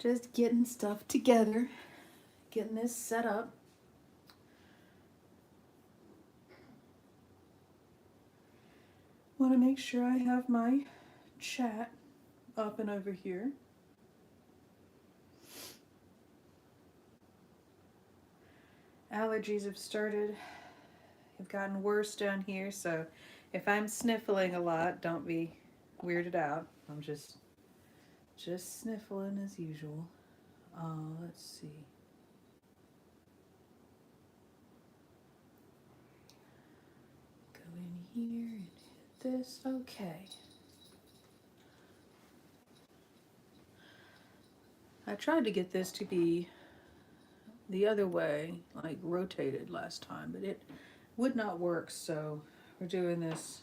Just getting stuff together, getting this set up. Want to make sure I have my chat up and over here. Allergies have started, have gotten worse down here, so if I'm sniffling a lot, don't be weirded out. I'm just sniffling as usual. Let's see. Go in here and hit this. Okay. I tried to get this to be the other way, like rotated last time, but it would not work, so we're doing this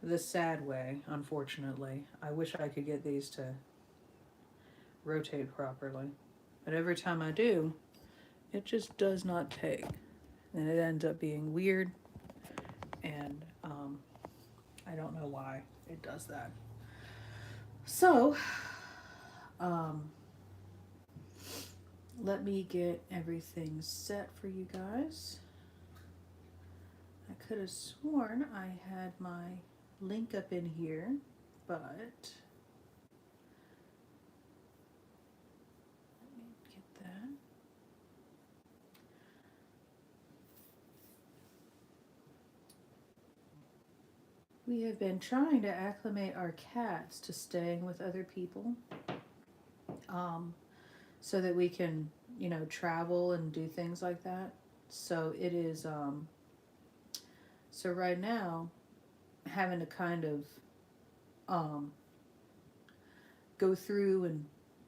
the sad way, unfortunately. I wish I could get these to rotate properly, but every time I do, it just does not take, and it ends up being weird, and I don't know why it does that. So, let me get everything set for you guys. I could have sworn I had my link up in here, but let me get that. We have been trying to acclimate our cats to staying with other people, so that we can, travel and do things like that. So it is, so right now, having to kind of go through and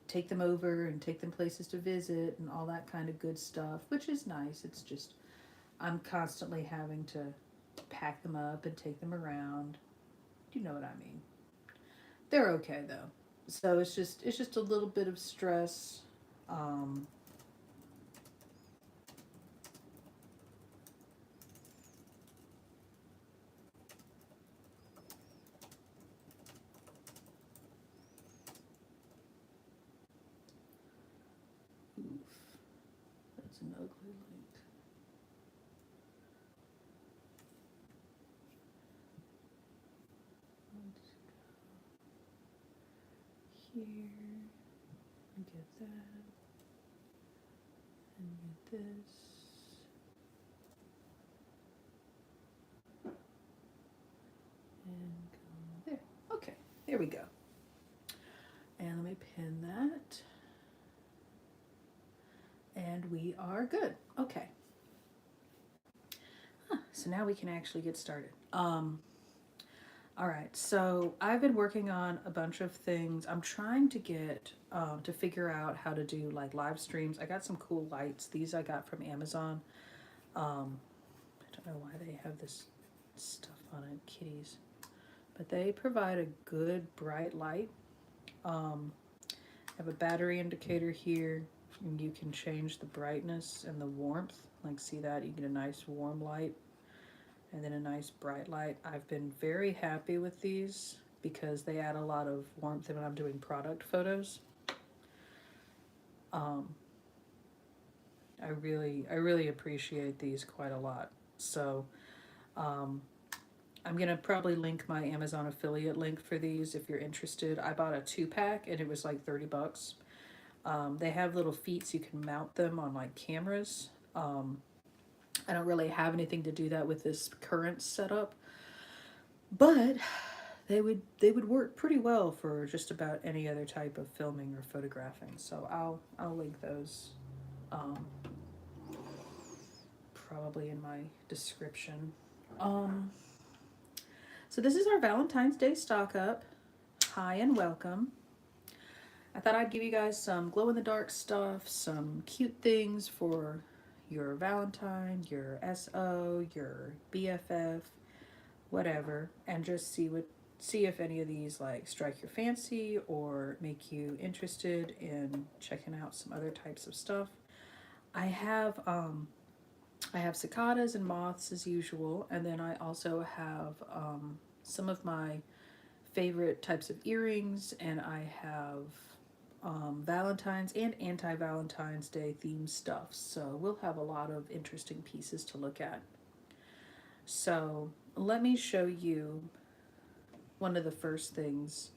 take them over and take them places to visit and all that kind of good stuff, which is nice. It's just, I'm constantly having to pack them up and take them around. You know what I mean. They're okay though. So it's just a little bit of stress. Um, oof, that's an ugly link. Let's go here and get that and get this. And go there. Okay, there we go. And let me pin that. And we are good. Okay. So now we can actually get started. All right, so I've been working on a bunch of things. I'm trying to get to figure out how to do like live streams. I got some cool lights. These I got from Amazon. I don't know why they have this stuff on it, kitties, but they provide a good bright light. I have a battery indicator here, and you can change the brightness and the warmth. Like, see that? You get a nice warm light and then a nice bright light. I've been very happy with these because they add a lot of warmth when I'm doing product photos. I really appreciate these quite a lot. So I'm gonna probably link my Amazon affiliate link for these if you're interested. I bought a 2-pack and it was like $30. They have little feet so you can mount them on like cameras. I don't really have anything to do that with this current setup, but they would work pretty well for just about any other type of filming or photographing. So I'll link those probably in my description. So this is our Valentine's Day stock up. Hi and welcome. I thought I'd give you guys some glow in the dark stuff, some cute things for your Valentine, your SO, your BFF, whatever, and just see if any of these like strike your fancy or make you interested in checking out some other types of stuff. I have cicadas and moths as usual, and then I also have some of my favorite types of earrings, and I have Valentine's and anti-Valentine's Day themed stuff. So we'll have a lot of interesting pieces to look at. So let me show you one of the first things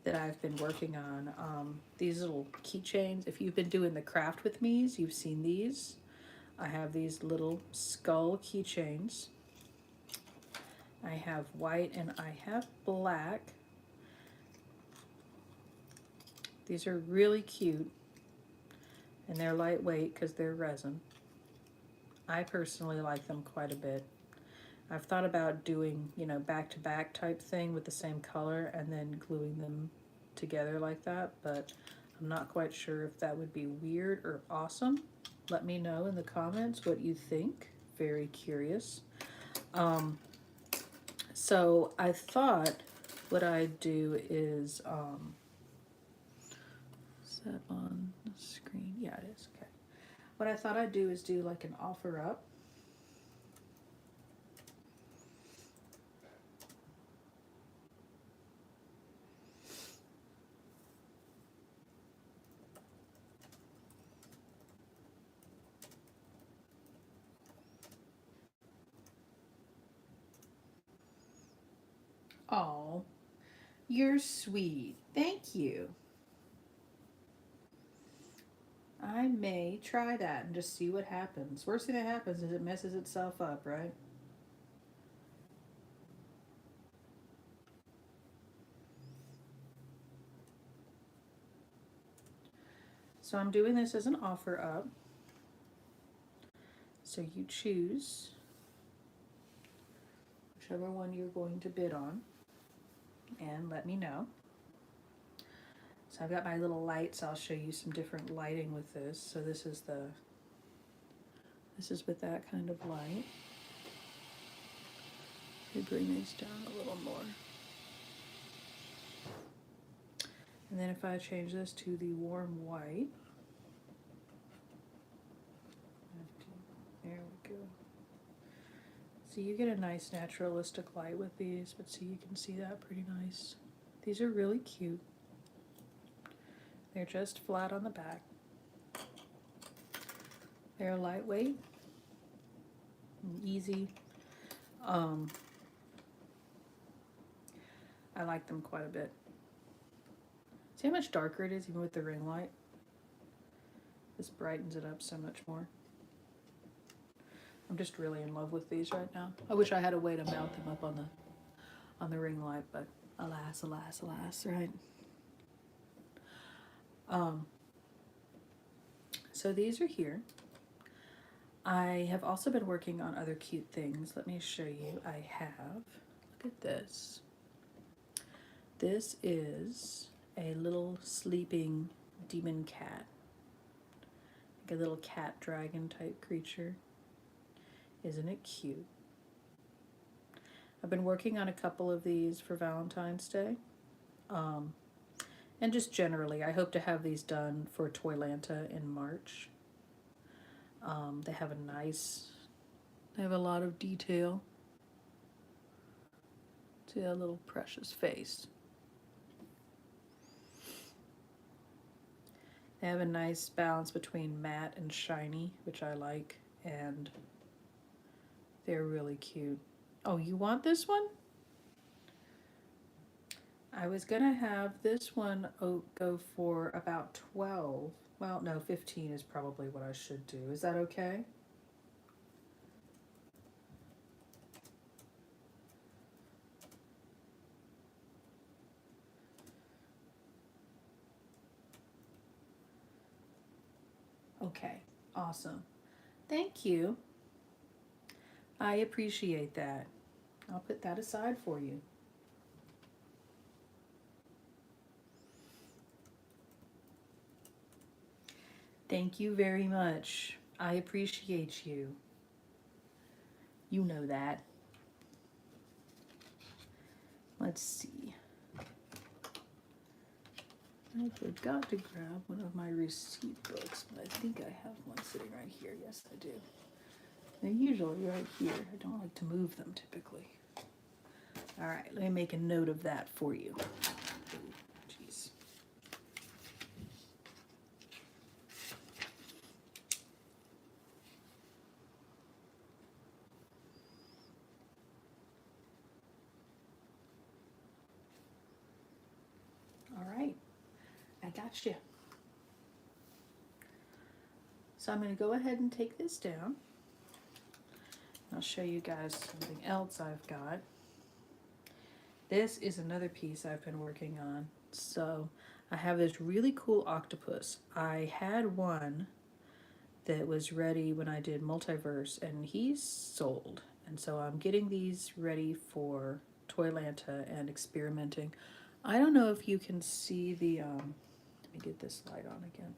that I've been working on. These little keychains. If you've been doing the craft with me's, you've seen these. I have these little skull keychains. I have white and I have black. These are really cute and they're lightweight because they're resin. I personally like them quite a bit. I've thought about doing, you know, back-to-back type thing with the same color and then gluing them together like that, but I'm not quite sure if that would be weird or awesome. Let me know in the comments what you think. Very curious. So I thought what I'd do is, is that on the screen? Yeah, it is. Okay. What I thought I'd do is do like an offer up. Oh, you're sweet. Thank you. I may try that and just see what happens. Worst thing that happens is it messes itself up, right? So I'm doing this as an offer up. So you choose whichever one you're going to bid on and let me know. So I've got my little lights. I'll show you some different lighting with this. So this is with that kind of light. We bring these down a little more. And then if I change this to the warm white, there we go. So you get a nice naturalistic light with these, but see, you can see that pretty nice. These are really cute. They're just flat on the back. They're lightweight and easy. I like them quite a bit. See how much darker it is even with the ring light? This brightens it up so much more. I'm just really in love with these right now. I wish I had a way to mount them up on the ring light, but alas, alas, alas, right? So these are here. I have also been working on other cute things. Let me show you. I have, look at this. This is a little sleeping demon cat. Like a little cat dragon type creature. Isn't it cute? I've been working on a couple of these for Valentine's Day. And just generally, I hope to have these done for Toylanta in March. They have a lot of detail. See that little precious face. They have a nice balance between matte and shiny, which I like, and they're really cute. Oh, you want this one? I was gonna have this one go for about 12. Well, no, 15 is probably what I should do. Is that okay? Okay, awesome. Thank you. I appreciate that. I'll put that aside for you. Thank you very much. I appreciate you. You know that. Let's see. I forgot to grab one of my receipt books, but I think I have one sitting right here. Yes, I do. They're usually right here. I don't like to move them typically. All right, let me make a note of that for you. Jeez. I got you. So I'm going to go ahead and take this down. I'll show you guys something else I've got. This is another piece I've been working on. So I have this really cool octopus. I had one that was ready when I did Multiverse, and he's sold. And so I'm getting these ready for Toylanta and experimenting. I don't know if you can see the, let me get this light on again.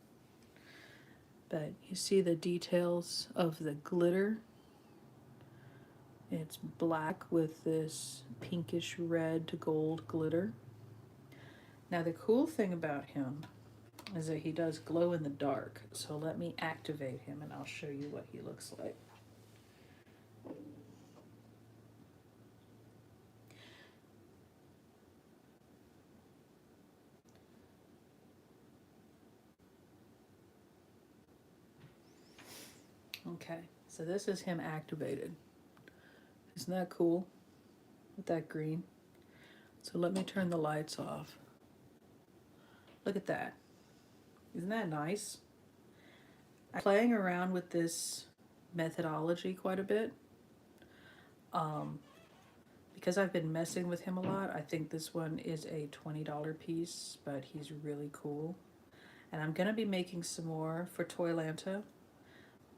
But you see the details of the glitter. It's black with this pinkish red to gold glitter. Now the cool thing about him is that he does glow in the dark. So let me activate him and I'll show you what he looks like. Okay, so this is him activated. Isn't that cool? With that green. So let me turn the lights off. Look at that. Isn't that nice? I'm playing around with this methodology quite a bit. Because I've been messing with him a lot, I think this one is a $20 piece, but he's really cool. And I'm going to be making some more for Toylanta.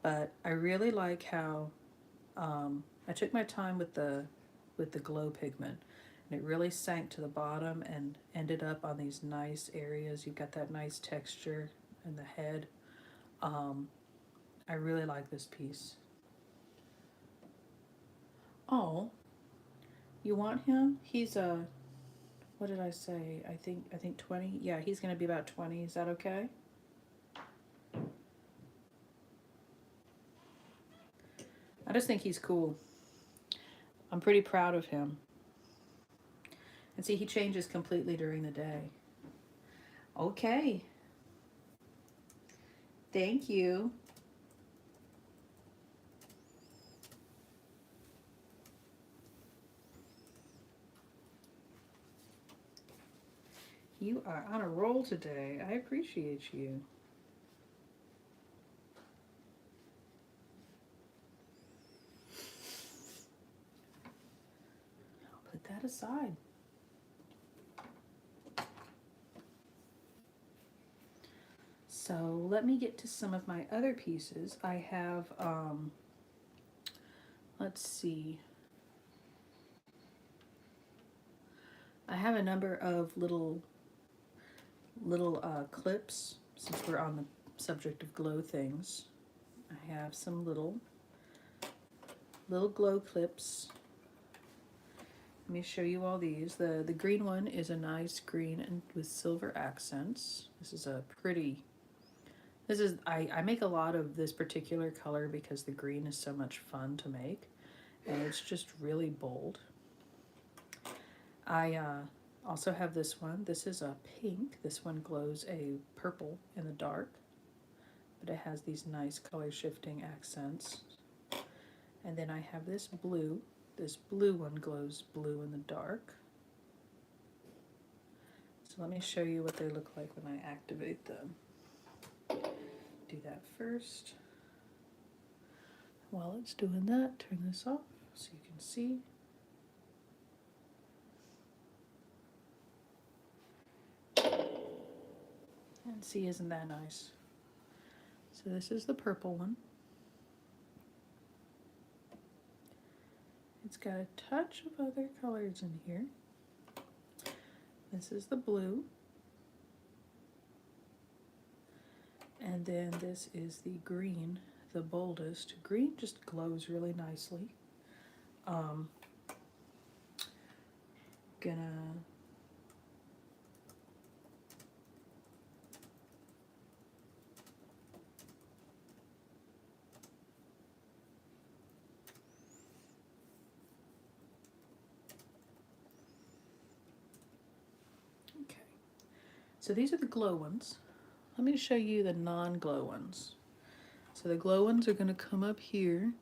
But I really like how I took my time with the glow pigment, and it really sank to the bottom and ended up on these nice areas. You've got that nice texture in the head. I really like this piece. Oh, you want him? He's a, what did I say? I think 20. Yeah, he's gonna be about 20. Is that okay? I just think he's cool. I'm pretty proud of him. And see, he changes completely during the day. Okay. Thank you. You are on a roll today. I appreciate you. I'll put that aside. So let me get to some of my other pieces. I have, let's see. I have a number of little clips, since we're on the subject of glow things. I have some little glow clips. Let me show you all these. The green one is a nice green and with silver accents. This is a pretty, I make a lot of this particular color because the green is so much fun to make, and it's just really bold. I also have this one. This is a pink. This one glows a purple in the dark, but it has these nice color shifting accents. And then I have this blue. This blue one glows blue in the dark. So let me show you what they look like when I activate them. Do that first. While it's doing that, turn this off so you can see. And see, isn't that nice? So this is the purple one. It's got a touch of other colors in here. This is the blue. And then this is the green, the boldest. Green just glows really nicely. Gonna okay. So these are the glow ones. Let me show you the non-glow ones. So the glow ones are going to come up here.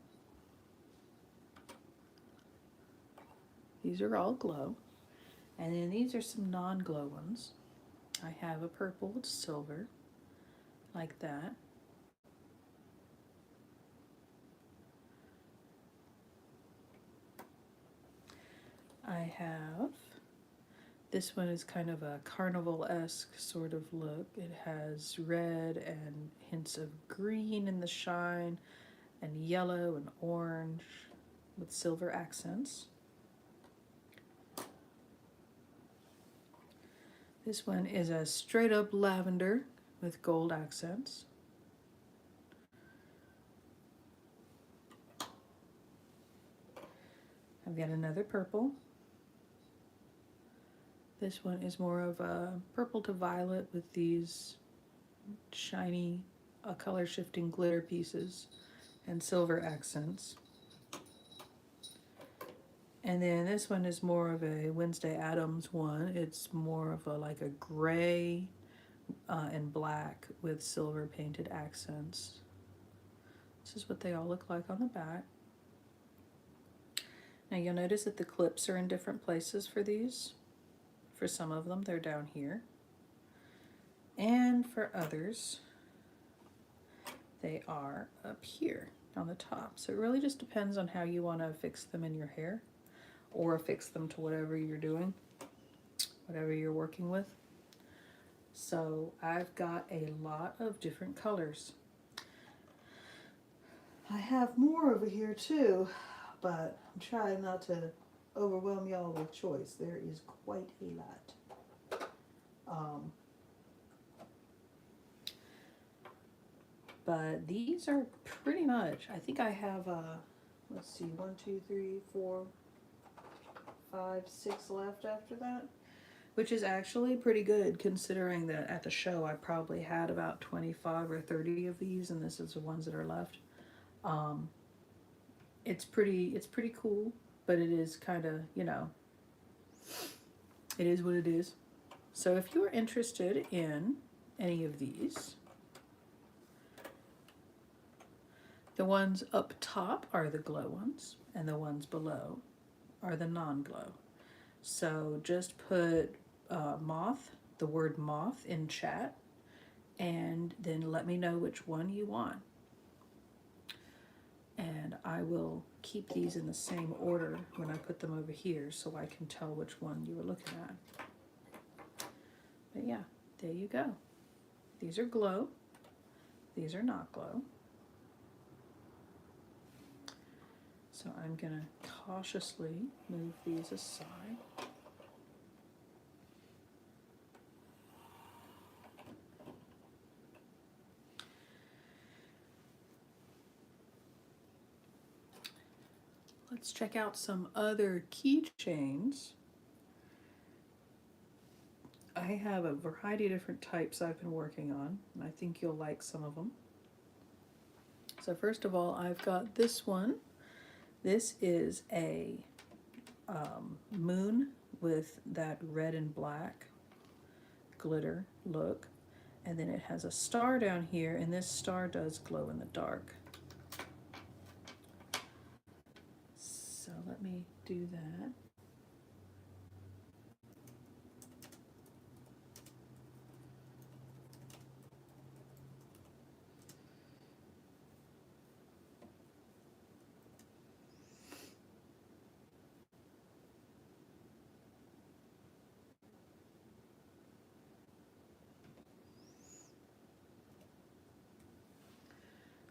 These are all glow. And then these are some non-glow ones. I have a purple with silver, like that. I have, this one is kind of a carnival-esque sort of look. It has red and hints of green in the shine, and yellow and orange with silver accents. This one is a straight up lavender with gold accents. I've got another purple. This one is more of a purple to violet with these shiny color shifting glitter pieces and silver accents. And then this one is more of a Wednesday Addams one. It's more of a like a gray and black with silver painted accents. This is what they all look like on the back. Now you'll notice that the clips are in different places for these. For some of them, they're down here. And for others, they are up here on the top. So it really just depends on how you want to fix them in your hair or affix them to whatever you're doing, whatever you're working with. So I've got a lot of different colors. I have more over here too, but I'm trying not to overwhelm y'all with choice. There is quite a lot. But these are pretty much, I think I have, let's see, 1, 2, 3, 4, 5, 6 left after that, which is actually pretty good considering that at the show I probably had about 25 or 30 of these, and this is the ones that are left. It's pretty cool, but it is kind of, you know, it is what it is. So if you are interested in any of these, the ones up top are the glow ones, and the ones below are the non-glow. So just put moth, the word moth in chat, and then let me know which one you want. And I will keep these in the same order when I put them over here so I can tell which one you were looking at. But yeah, there you go. These are glow. These are not glow. So I'm going to cautiously move these aside. Let's check out some other keychains. I have a variety of different types I've been working on, and I think you'll like some of them. So first of all, I've got this one. This is a moon with that red and black glitter look, and then it has a star down here, and this star does glow in the dark. So let me do that.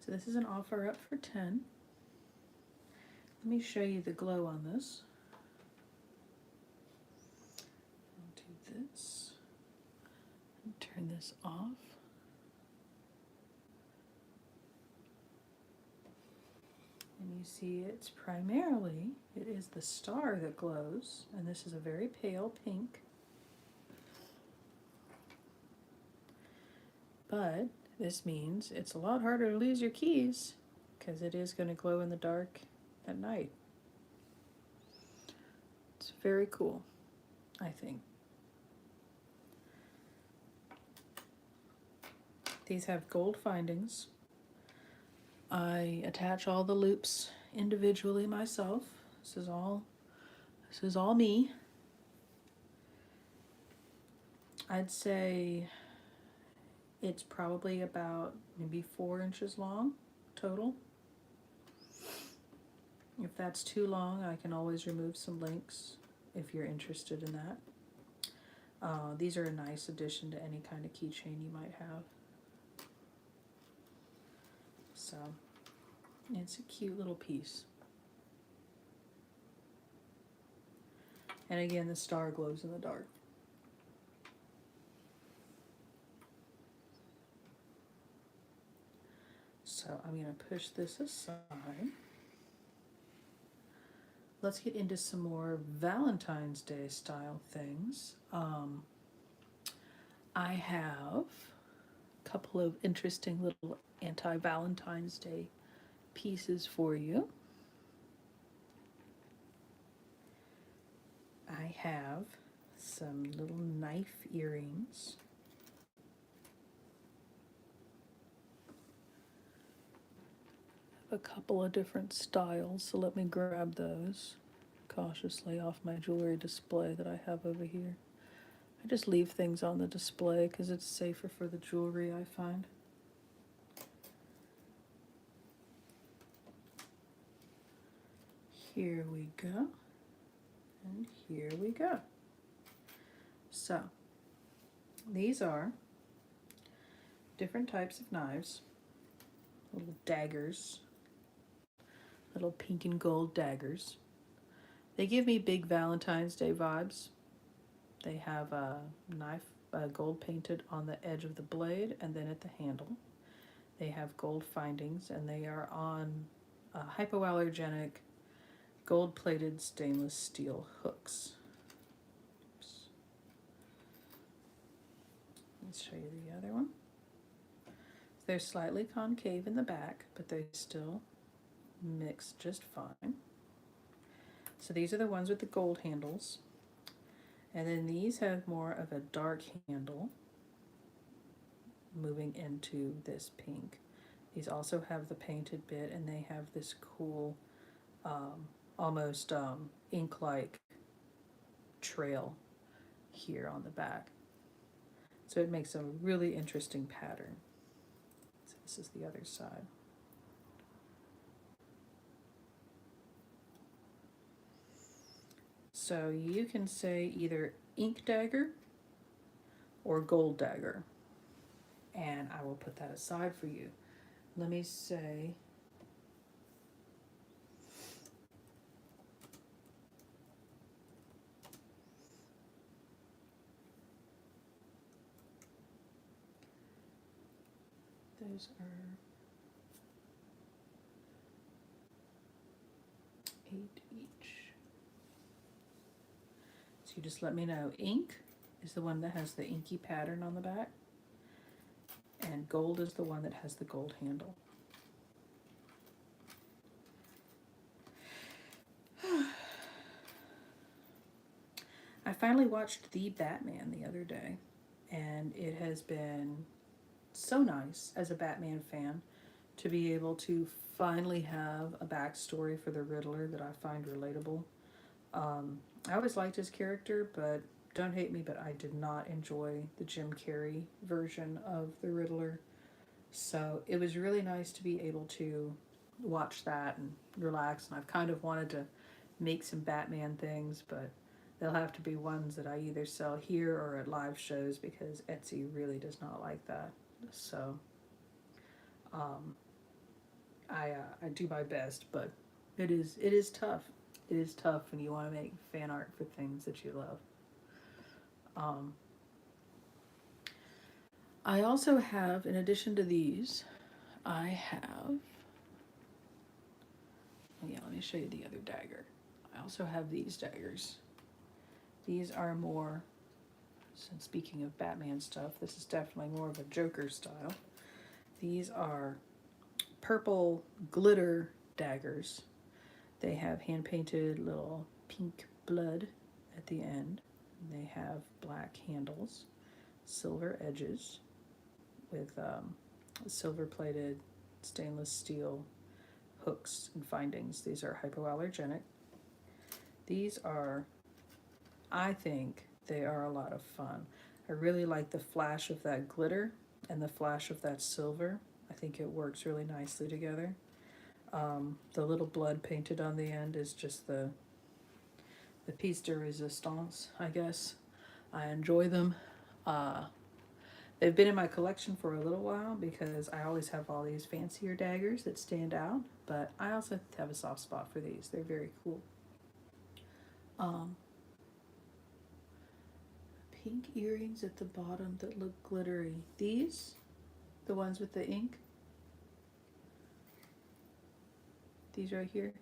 So this is an offer up for 10. Let me show you the glow on this. I'll do this and turn this off. And you see it's primarily, it is the star that glows, and this is a very pale pink. But this means it's a lot harder to lose your keys because it is going to glow in the dark at night. It's very cool, I think. These have gold findings. I attach all the loops individually myself. This is all me. I'd say it's probably about maybe 4 inches long total. If that's too long, I can always remove some links if you're interested in that. These are a nice addition to any kind of keychain you might have. So it's a cute little piece. And again, the star glows in the dark. So I'm going to push this aside. Let's get into some more Valentine's Day style things. I have a couple of interesting little anti-Valentine's Day pieces for you. I have some little knife earrings. A couple of different styles, so let me grab those cautiously off my jewelry display that I have over here. I just leave things on the display because it's safer for the jewelry, I find. Here we go, and here we go. So, these are different types of knives, little daggers, little pink and gold daggers. They give me big Valentine's Day vibes. They have a knife, gold painted on the edge of the blade and then at the handle. They have gold findings and they are on hypoallergenic gold-plated stainless steel hooks. Oops. Let's show you the other one. They're slightly concave in the back, but they still mix just fine. So these are the ones with the gold handles. And then these have more of a dark handle moving into this pink. These also have the painted bit and they have this cool almost ink-like trail here on the back. So it makes a really interesting pattern. So this is the other side. So you can say either ink dagger or gold dagger. And I will put that aside for you. Let me say, those are 8 each. So you just let me know. Ink is the one that has the inky pattern on the back, and gold is the one that has the gold handle. I finally watched The Batman the other day, and it has been so nice as a Batman fan to be able to finally have a backstory for the Riddler that I find relatable. I always liked his character, but don't hate me, but I did not enjoy the Jim Carrey version of the Riddler. So it was really nice to be able to watch that and relax. And I've kind of wanted to make some Batman things, but they'll have to be ones that I either sell here or at live shows because Etsy really does not like that. So I do my best, but it is tough. It is tough when you want to make fan art for things that you love. I also have, in addition to these, I have, oh yeah, let me show you the other dagger. I also have these daggers. These are more, since speaking of Batman stuff, this is definitely more of a Joker style. These are purple glitter daggers. They have hand-painted little pink blood at the end. They have black handles, silver edges with silver-plated stainless steel hooks and findings. These are hypoallergenic. These are, I think they are a lot of fun. I really like the flash of that glitter and the flash of that silver. I think it works really nicely together. The little blood painted on the end is just the piece de resistance, I guess. I enjoy them. Uh, they've been in my collection for a little while because I always have all these fancier daggers that stand out, but I also have a soft spot for these. They're very cool. Um, Pink earrings at the bottom that look glittery. These, the ones with the ink, these right here.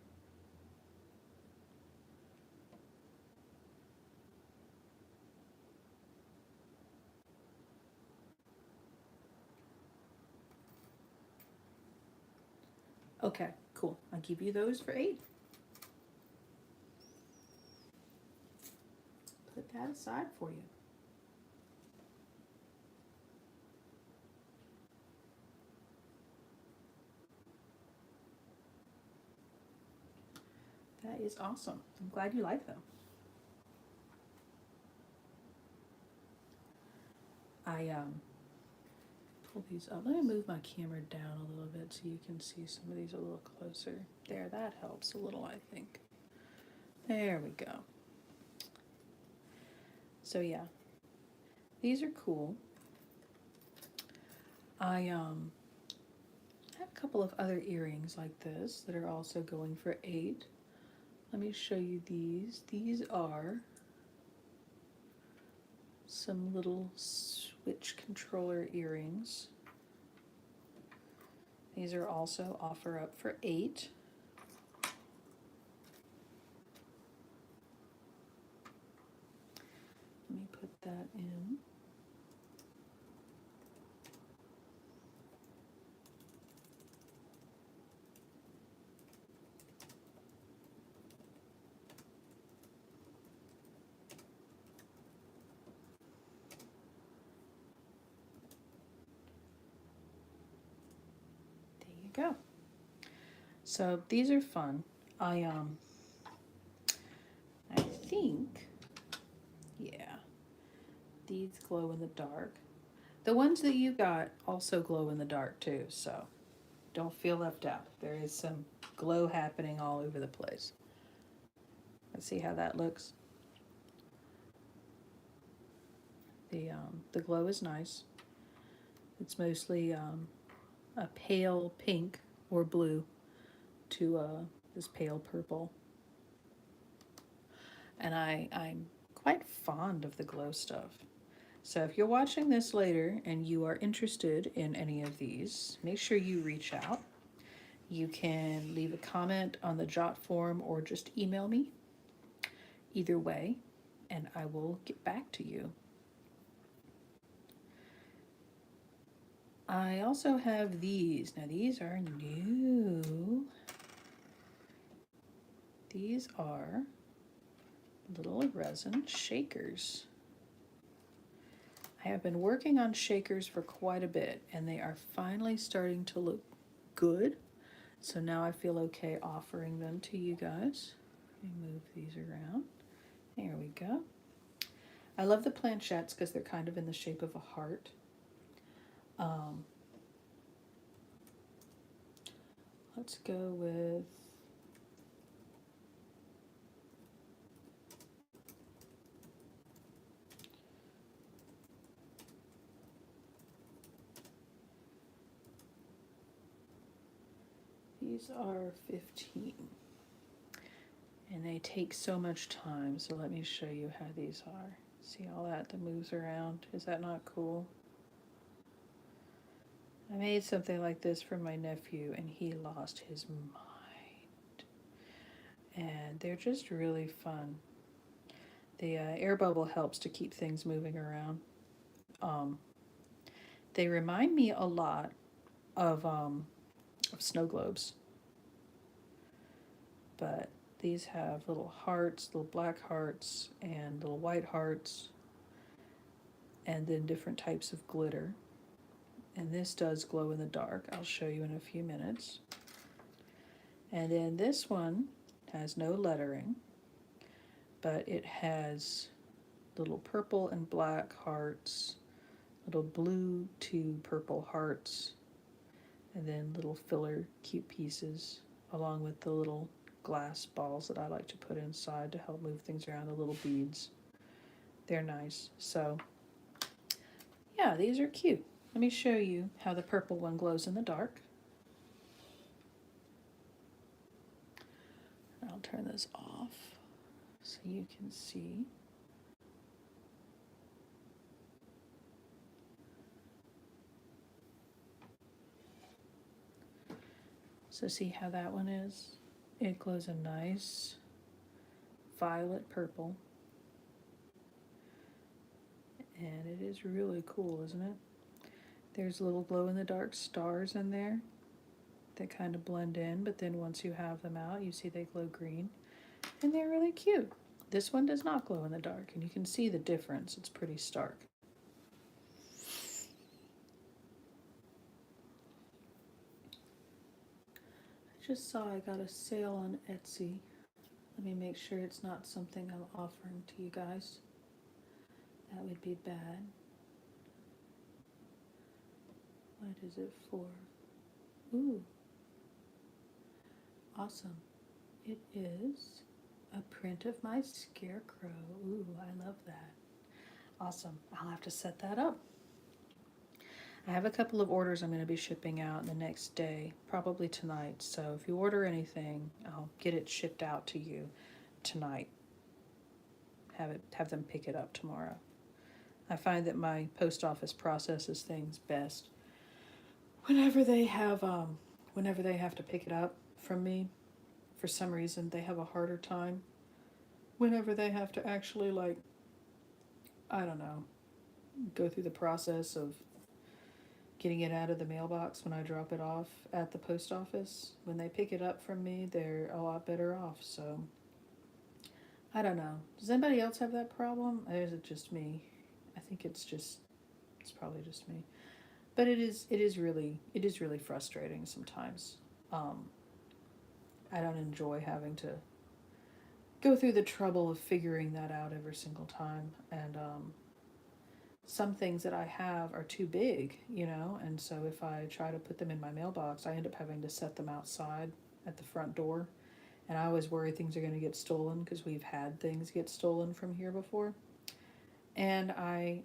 Okay, cool. I'll give you those for 8. Put that aside for you. That is awesome. I'm glad you like them. I pull these up. Let me move my camera down a little bit so you can see some of these a little closer. There, that helps a little, I think. There we go. So yeah, these are cool. I have a couple of other earrings like this that are also going for 8. Let me show you these. These are some little switch controller earrings. These are also offer up for 8. Let me put that in. Go. So these are fun. I think, yeah, these glow in the dark. The ones that you got also glow in the dark too, so don't feel left out. There is some glow happening all over the place. Let's see how that looks. The glow is nice. It's mostly a pale pink or blue to this pale purple. And I'm quite fond of the glow stuff. So if you're watching this later and you are interested in any of these, make sure you reach out. You can leave a comment on the Jot form or just email me. Either way, and I will get back to you. I also have these. Now these are new. These are little resin shakers. I have been working on shakers for quite a bit and they are finally starting to look good. So now I feel okay offering them to you guys. Let me move these around. There we go. I love the planchettes because they're kind of in the shape of a heart. Let's go with these are 15 and they take so much time, so let me show you how these are. See all that moves around? Is that not cool? I made something like this for my nephew and he lost his mind. And they're just really fun. The air bubble helps to keep things moving around. They remind me a lot of snow globes. But these have little hearts, little black hearts, and little white hearts, and then different types of glitter. And this does glow in the dark. I'll show you in a few minutes. And then this one has no lettering, but it has little purple and black hearts, little blue to purple hearts, and then little filler cute pieces, along with the little glass balls that I like to put inside to help move things around, the little beads. They're nice. So yeah, these are cute. Let me show you how the purple one glows in the dark. I'll turn this off so you can see. So see how that one is? It glows a nice violet purple. And it is really cool, isn't it? There's little glow-in-the-dark stars in there that kind of blend in, but then once you have them out, you see they glow green. And they're really cute. This one does not glow in the dark, and you can see the difference. It's pretty stark. I just saw I got a sale on Etsy. Let me make sure it's not something I'm offering to you guys. That would be bad. What is it for? Ooh. Awesome. It is a print of my scarecrow. Ooh, I love that. Awesome. I'll have to set that up. I have a couple of orders I'm going to be shipping out the next day, probably tonight. So if you order anything, I'll get it shipped out to you tonight. Have them pick it up tomorrow. I find that my post office processes things best whenever they have to pick it up from me. For some reason, they have a harder time whenever they have to actually, like, I don't know, go through the process of getting it out of the mailbox when I drop it off at the post office. When they pick it up from me, they're a lot better off. So I don't know. Does anybody else have that problem? Or is it just me? I think it's probably just me. But it is really frustrating sometimes. I don't enjoy having to go through the trouble of figuring that out every single time. And some things that I have are too big, and so if I try to put them in my mailbox, I end up having to set them outside at the front door. And I always worry things are going to get stolen because we've had things get stolen from here before. And I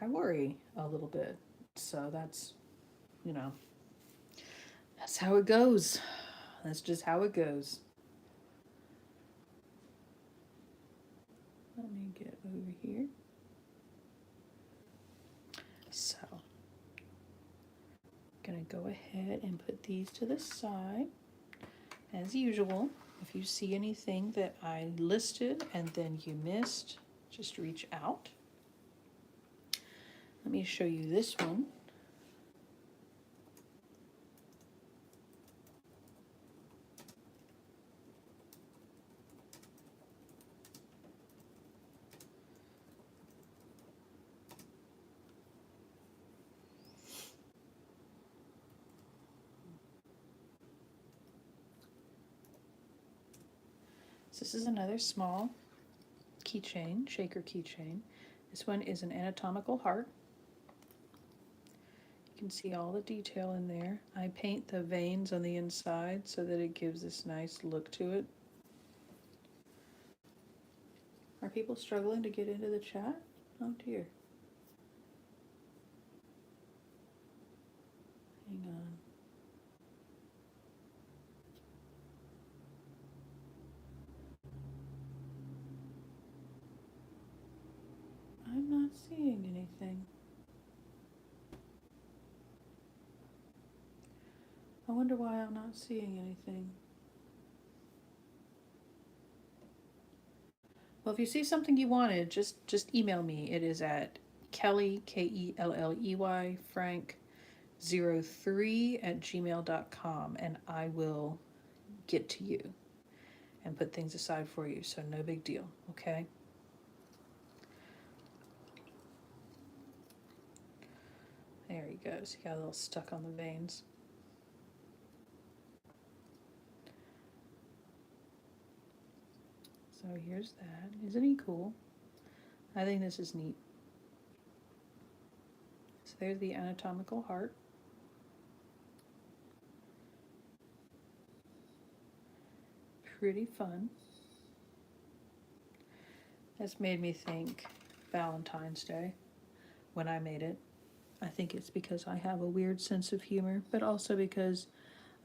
worry a little bit. So that's how it goes. That's just how it goes. Let me get over here. So, I'm going to go ahead and put these to the side. As usual, if you see anything that I listed and then you missed, just reach out. Let me show you this one. So this is another small keychain, shaker keychain. This one is an anatomical heart. You can see all the detail in there. I paint the veins on the inside so that it gives this nice look to it. Are people struggling to get into the chat? Oh dear. Hang on. I'm not seeing anything. I wonder why I'm not seeing anything. Well, if you see something you wanted, just email me. It is at Kelley, Kelley, Frank 03@gmail.com, and I will get to you and put things aside for you. So no big deal, okay? There he goes. He got a little stuck on the veins. So here's that. Isn't he cool? I think this is neat. So there's the anatomical heart. Pretty fun. That's made me think Valentine's Day when I made it. I think it's because I have a weird sense of humor, but also because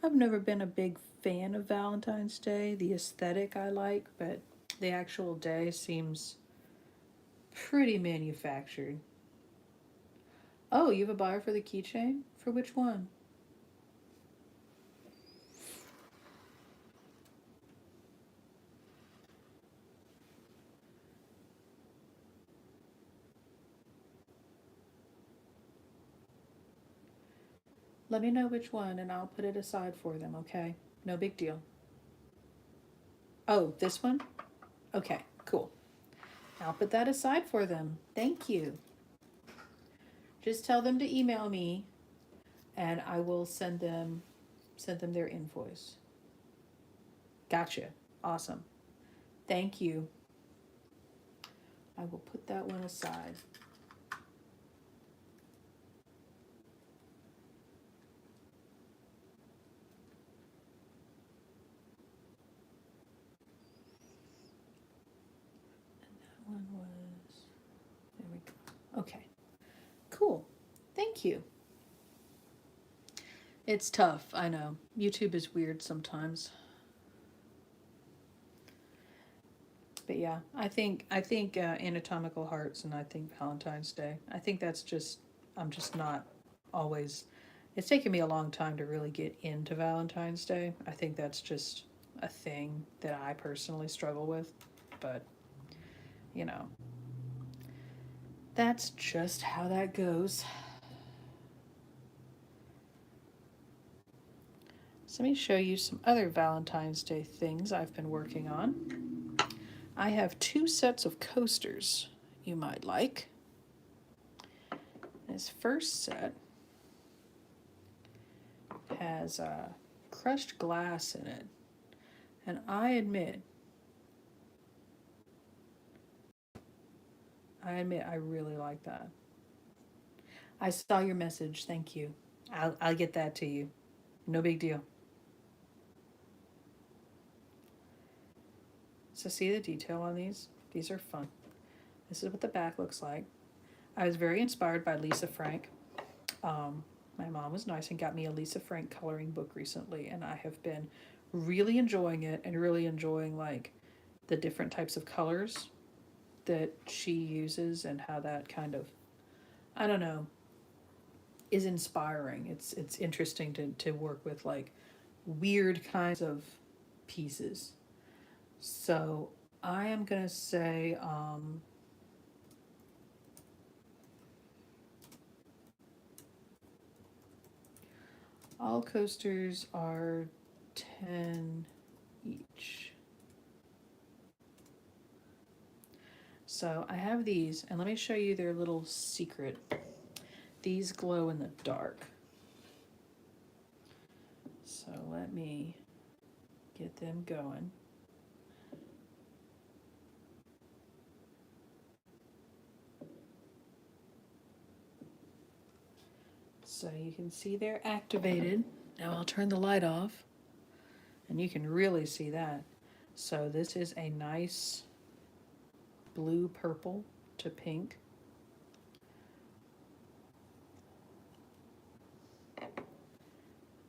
I've never been a big fan of Valentine's Day. The aesthetic I like, but the actual day seems pretty manufactured. Oh, you have a buyer for the keychain? For which one? Let me know which one and I'll put it aside for them, okay? No big deal. Oh, this one? Okay, cool. I'll put that aside for them. Thank you. Just tell them to email me and I will send them their invoice. Gotcha. Awesome. Thank you. I will put that one aside. That one was, there we go. Okay. Cool. Thank you. It's tough, I know. YouTube is weird sometimes. But yeah, I think anatomical hearts and I think Valentine's Day. I think that's just I'm just not always. It's taken me a long time to really get into Valentine's Day. I think that's just a thing that I personally struggle with, but you know, that's just how that goes. So let me show you some other Valentine's Day things I've been working on. I have two sets of coasters you might like. This first set has crushed glass in it. And I admit I really like that. I saw your message. Thank you. I'll get that to you. No big deal. So see the detail on these? These are fun. This is what the back looks like. I was very inspired by Lisa Frank. My mom was nice and got me a Lisa Frank coloring book recently, and I have been really enjoying it and really enjoying like the different types of colors that she uses and how that kind of I don't know is inspiring. It's interesting to work with like weird kinds of pieces. So I am gonna say all coasters are 10 each. So I have these, and let me show you their little secret. These glow in the dark. So let me get them going. So you can see they're activated. Now I'll turn the light off, and you can really see that. So this is a nice blue purple to pink.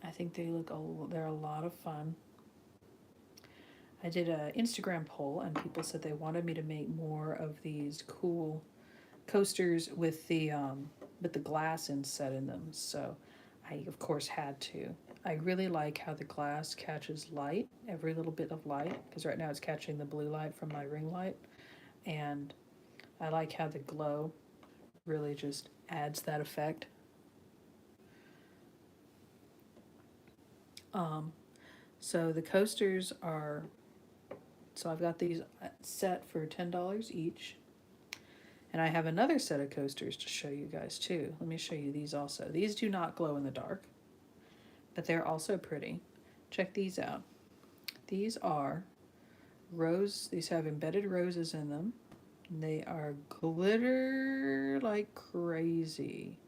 I think they're a lot of fun. I did an Instagram poll and people said they wanted me to make more of these cool coasters with the glass inset in them. So I of course had to. I really like how the glass catches light, every little bit of light, because right now it's catching the blue light from my ring light, and I like how the glow really just adds that effect. Um, so the coasters are, so I've got these set for $10 each. And I have another set of coasters to show you guys too. Let me show you these also. These do not glow in the dark, but they're also pretty. Check these out. These are these have embedded roses in them. They are glitter like crazy.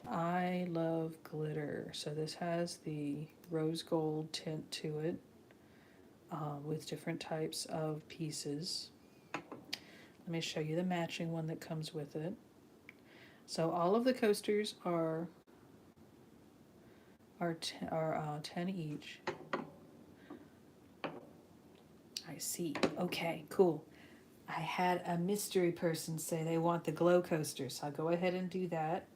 I love glitter. So this has the rose gold tint to it, with different types of pieces. Let me show you the matching one that comes with it. So all of the coasters are 10 each. I see. Okay, cool. I had a mystery person say they want the glow coasters, so I'll go ahead and do that.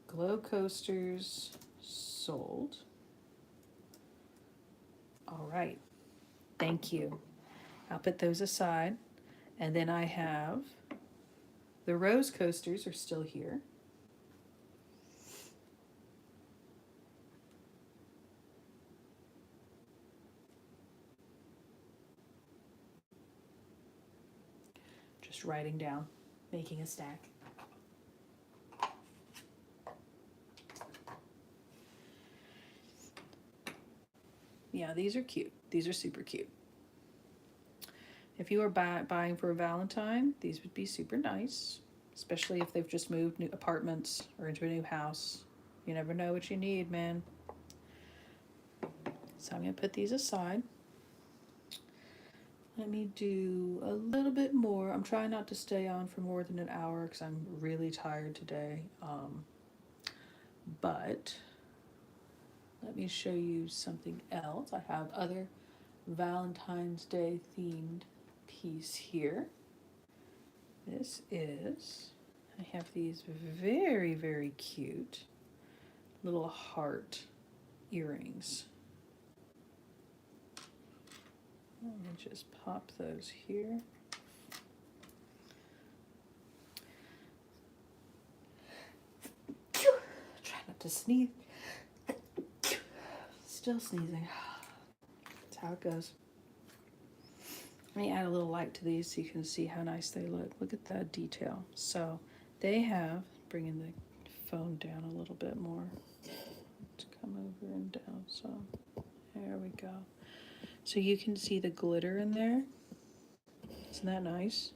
Glow coasters sold. All right. Thank you. I'll put those aside. And then I have the rose coasters are still here. Just writing down, making a stack. Yeah, these are cute. These are super cute. If you are buying for a Valentine, these would be super nice, especially if they've just moved new apartments or into a new house. You never know what you need, man. So I'm going to put these aside. Let me do a little bit more. I'm trying not to stay on for more than an hour because I'm really tired today. But let me show you something else. I have other Valentine's Day themed piece here. This is, I have these very, very cute little heart earrings. Let me just pop those here. Try not to sneeze. Still sneezing. That's how it goes. Let me add a little light to these so you can see how nice they look. Look at that detail. So they have, bringing the phone down a little bit more. Let's come over and down. So there we go. So you can see the glitter in there. Isn't that nice?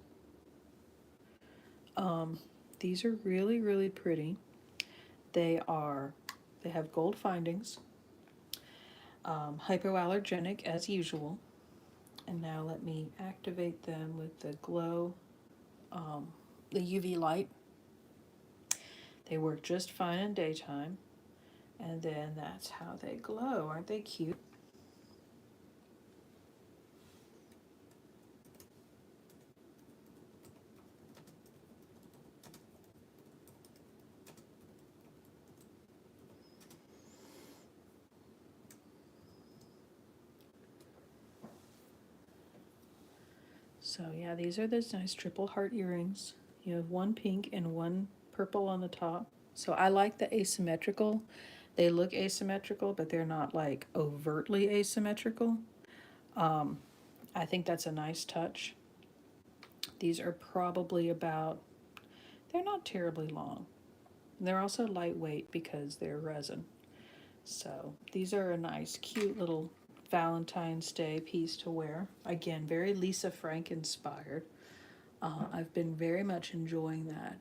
These are really, really pretty. They have gold findings, hypoallergenic as usual. And now let me activate them with the glow, the UV light. They work just fine in daytime. And then that's how they glow. Aren't they cute? So yeah, these are those nice triple heart earrings. You have one pink and one purple on the top. So I like the asymmetrical. They look asymmetrical, but they're not like overtly asymmetrical. I think that's a nice touch. These are probably about, they're not terribly long. They're also lightweight because they're resin. So these are a nice, cute little Valentine's Day piece to wear. Again, very Lisa Frank inspired. I've been very much enjoying that.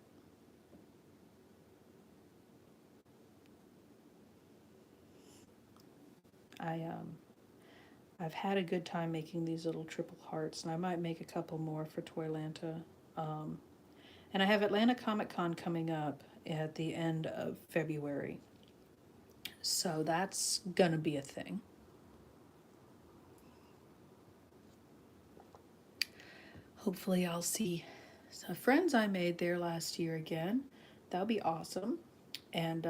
I've had a good time making these little triple hearts, and I might make a couple more for Toylanta. And I have Atlanta Comic Con coming up at the end of February. So that's gonna be a thing. Hopefully I'll see some friends I made there last year again. That'll be awesome. And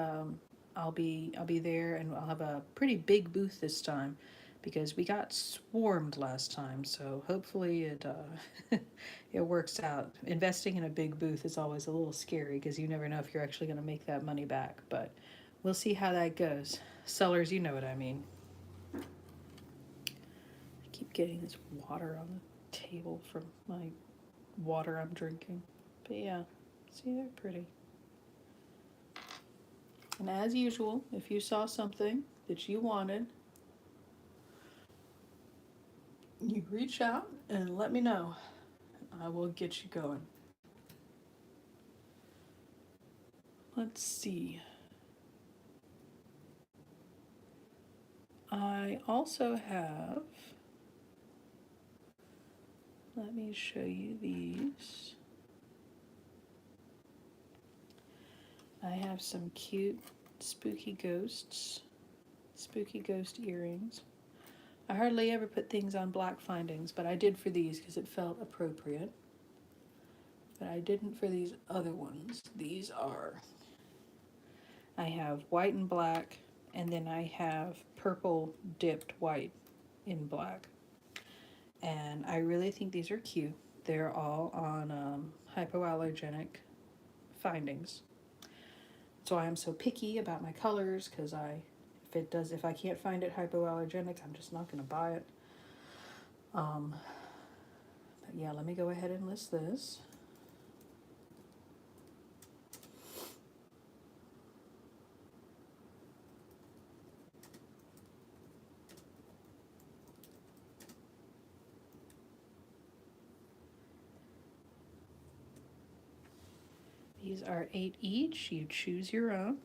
I'll be there, and I'll have a pretty big booth this time because we got swarmed last time. So hopefully it works out. Investing in a big booth is always a little scary because you never know if you're actually going to make that money back. But we'll see how that goes. Sellers, you know what I mean. I keep getting this water on the table from my water I'm drinking. But yeah, see, they're pretty. And as usual, if you saw something that you wanted, you reach out and let me know. I will get you going. Let's see. I also have, let me show you these. I have some cute spooky ghosts, spooky ghost earrings. I hardly ever put things on black findings, but I did for these because it felt appropriate. But I didn't for these other ones. These are, I have white and black, and then I have purple dipped white in black. And I really think these are cute. They're all on hypoallergenic findings. So I am so picky about my colors because if I can't find it hypoallergenic, I'm just not going to buy it. But yeah, let me go ahead and list this. These are 8 each. You choose your own.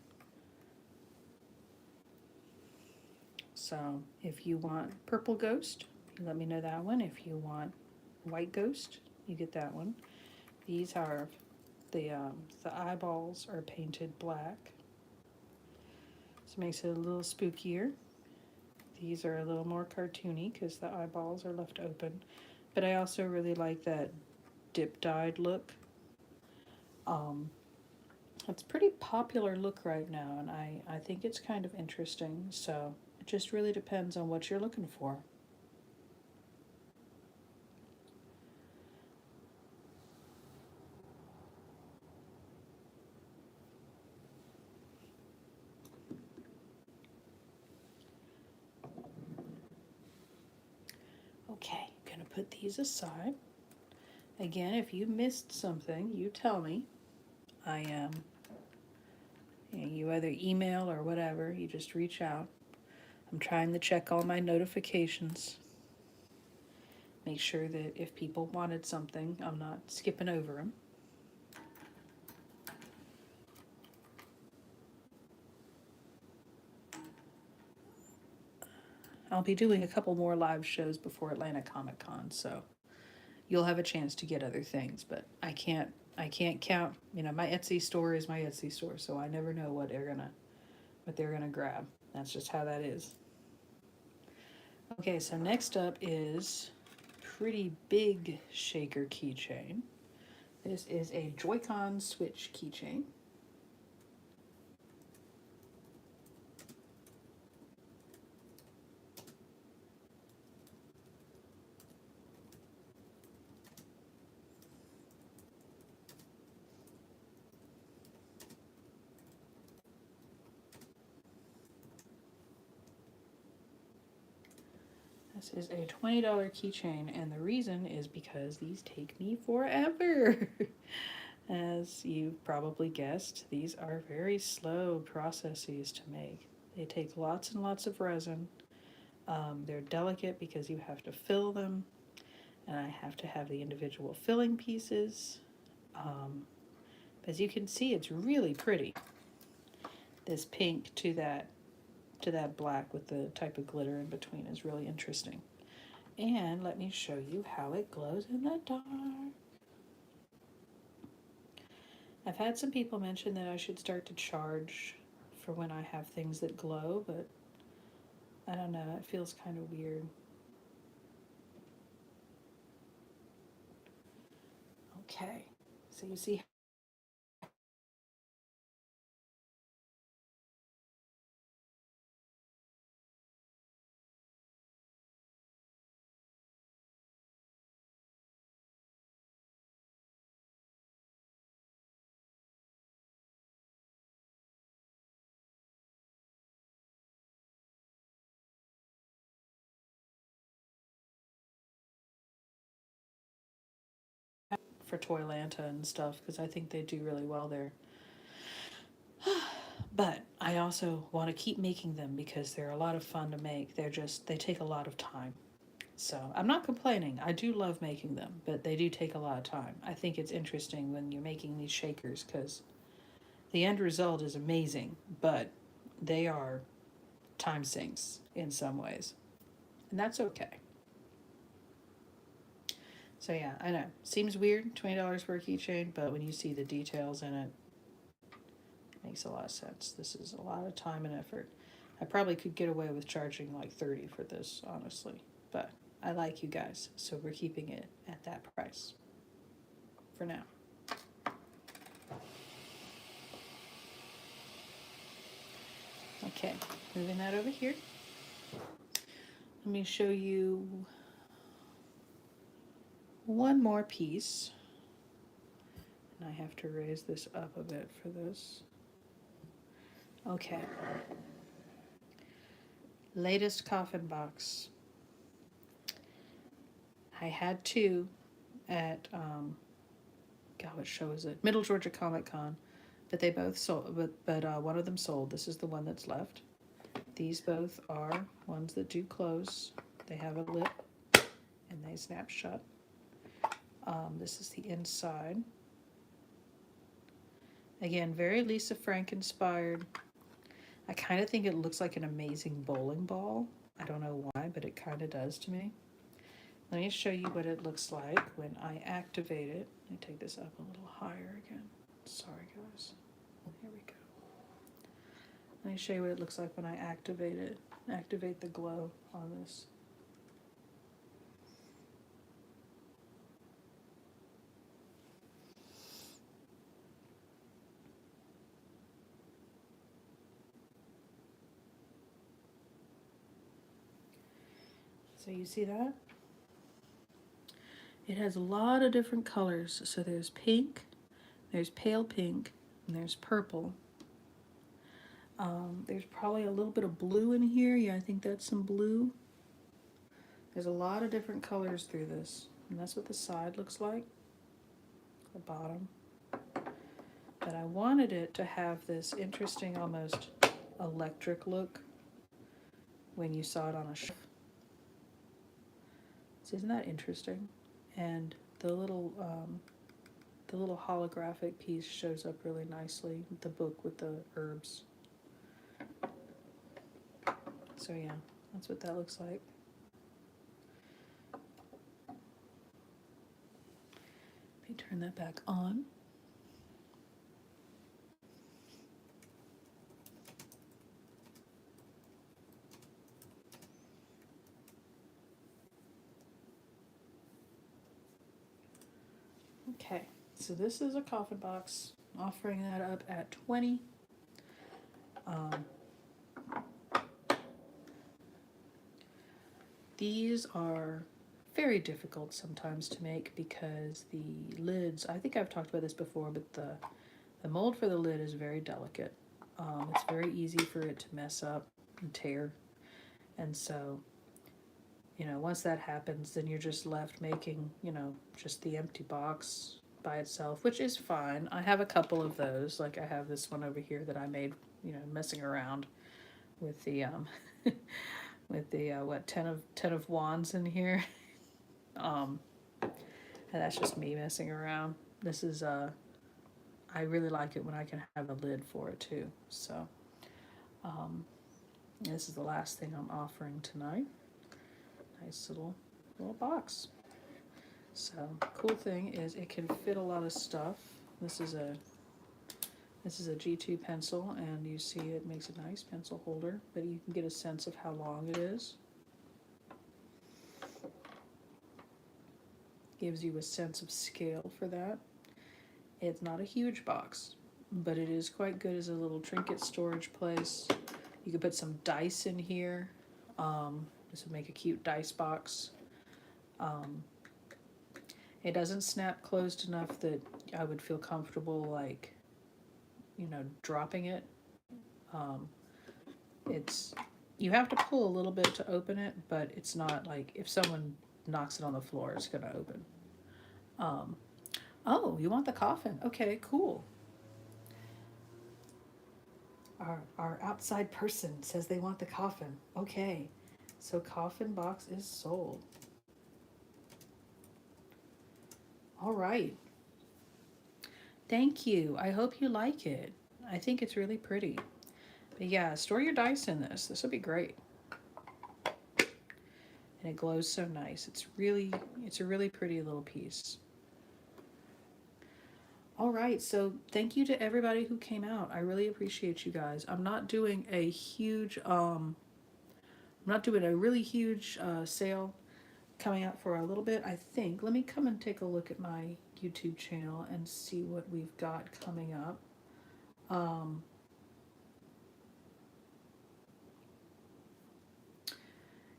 So if you want purple ghost, you let me know that one. If you want white ghost, you get that one. These are the eyeballs are painted black. So it makes it a little spookier. These are a little more cartoony because the eyeballs are left open. But I also really like that dip dyed look. It's a pretty popular look right now, and I think it's kind of interesting. So it just really depends on what you're looking for. Okay, gonna put these aside. Again, if you missed something, you tell me. I am, you either email or whatever, you just reach out. I'm trying to check all my notifications. Make sure that if people wanted something, I'm not skipping over them. I'll be doing a couple more live shows before Atlanta Comic Con, so you'll have a chance to get other things, but I can't count. My Etsy store is my Etsy store, so I never know what they're gonna grab. That's just how that is. Okay, so next up is pretty big shaker keychain. This is a Joy-Con Switch keychain. This is a $20 keychain, and the reason is because these take me forever. As you've probably guessed, these are very slow processes to make. They take lots and lots of resin. They're delicate because you have to fill them, and I have to have the individual filling pieces. As you can see, it's really pretty. This pink to that black with the type of glitter in between is really interesting. And let me show you how it glows in the dark. I've had some people mention that I should start to charge for when I have things that glow, but I don't know, it feels kind of weird. Okay, so you see for Toylanta and stuff because I think they do really well there. But I also want to keep making them because they're a lot of fun to make. They take a lot of time. So I'm not complaining. I do love making them, but they do take a lot of time. I think it's interesting when you're making these shakers because the end result is amazing, but they are time sinks in some ways. And that's okay. So yeah, I know. Seems weird, $20 for a keychain, but when you see the details in it, it makes a lot of sense. This is a lot of time and effort. I probably could get away with charging like 30 for this, honestly. But I like you guys, so we're keeping it at that price for now. Okay, moving that over here. Let me show you one more piece. And I have to raise this up a bit for this. Okay. Latest coffin box. I had two at, God, what show is it? Middle Georgia Comic Con. But they both sold, but one of them sold. This is the one that's left. These both are ones that do close. They have a lip and they snap shut. This is the inside. Again, very Lisa Frank inspired. I kind of think it looks like an amazing bowling ball. I don't know why, but it kind of does to me. Let me show you what it looks like when I activate it. Let me take this up a little higher again. Sorry, guys. Here we go. Let me show you what it looks like when I activate it. Activate the glow on this. So you see that? It has a lot of different colors. So there's pink, there's pale pink, and there's purple. There's probably a little bit of blue in here. Yeah, I think that's some blue. There's a lot of different colors through this. And that's what the side looks like, the bottom. But I wanted it to have this interesting, almost electric look when you saw it on a shelf. So isn't that interesting? And the little holographic piece shows up really nicely. The book with the herbs. So yeah, that's what that looks like. Let me turn that back on. Okay, so this is a coffin box, offering that up at $20. These are very difficult sometimes to make because the lids, I think I've talked about this before, but the mold for the lid is very delicate. It's very easy for it to mess up and tear. And so, you know, once that happens, then you're just left making, you know, just the empty box by itself, which is fine. I have a couple of those. Like I have this one over here that I made, you know, messing around with the with the what 10 of wands in here. And that's just me messing around. This is I really like it when I can have a lid for it too. So this is the last thing I'm offering tonight. Nice little box. So cool thing is it can fit a lot of stuff. This is a G2 pencil, and you see it makes a nice pencil holder, but you can get a sense of how long it is. Gives you a sense of scale for that. It's not a huge box, but it is quite good as a little trinket storage place. You could put some dice in here. This would make a cute dice box. It doesn't snap closed enough that I would feel comfortable, like, you know, dropping it. It's, you have to pull a little bit to open it, but it's not like if someone knocks it on the floor, it's gonna open. Oh, you want the coffin? Okay, cool. Our outside person says they want the coffin. Okay, so coffin box is sold. All right. Thank you. I hope you like it. I think it's really pretty. But yeah, store your dice in this. This will be great. And it glows so nice. It's a really pretty little piece. All right, so thank you to everybody who came out. I really appreciate you guys. I'm not doing a really huge sale coming out for a little bit, I think. Let me come and take a look at my YouTube channel and see what we've got coming up. Um,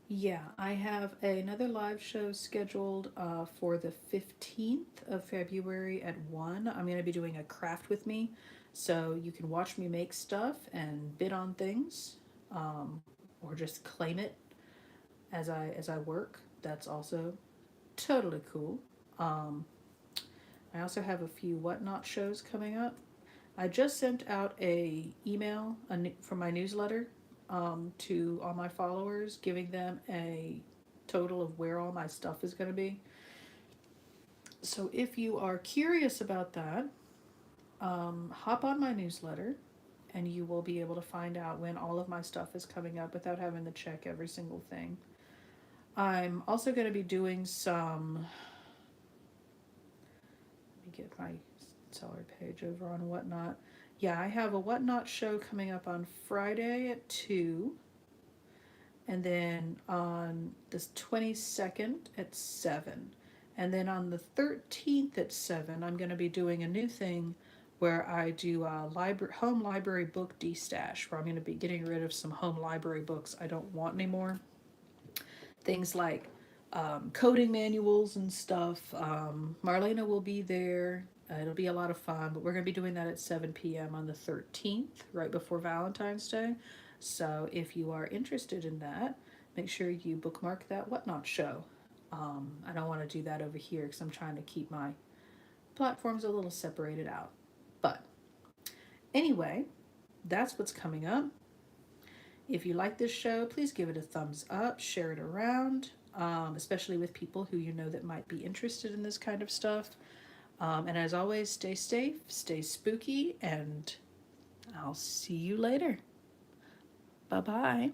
yeah, I have another live show scheduled for the 15th of February at 1. I'm going to be doing a craft with me, so you can watch me make stuff and bid on things, or just claim it as I work. That's also totally cool. Um, I also have a few whatnot shows coming up. I just sent out a email from my newsletter to all my followers, giving them a total of where all my stuff is going to be. So if you are curious about that, hop on my newsletter and you will be able to find out when all of my stuff is coming up without having to check every single thing. I'm also going to be doing some. Let me get my seller page over on Whatnot. Yeah, I have a Whatnot show coming up on Friday at 2, and then on the 22nd at 7. And then on the 13th at 7, I'm going to be doing a new thing where I do a home library book destash, where I'm going to be getting rid of some home library books I don't want anymore. Things like coding manuals and stuff. Marlena will be there. It'll be a lot of fun, but we're going to be doing that at 7 p.m. on the 13th, right before Valentine's Day. So if you are interested in that, make sure you bookmark that Whatnot show. I don't want to do that over here because I'm trying to keep my platforms a little separated out. But anyway, that's what's coming up. If you like this show, please give it a thumbs up, share it around, especially with people who you know that might be interested in this kind of stuff. And as always, stay safe, stay spooky, and I'll see you later. Bye bye.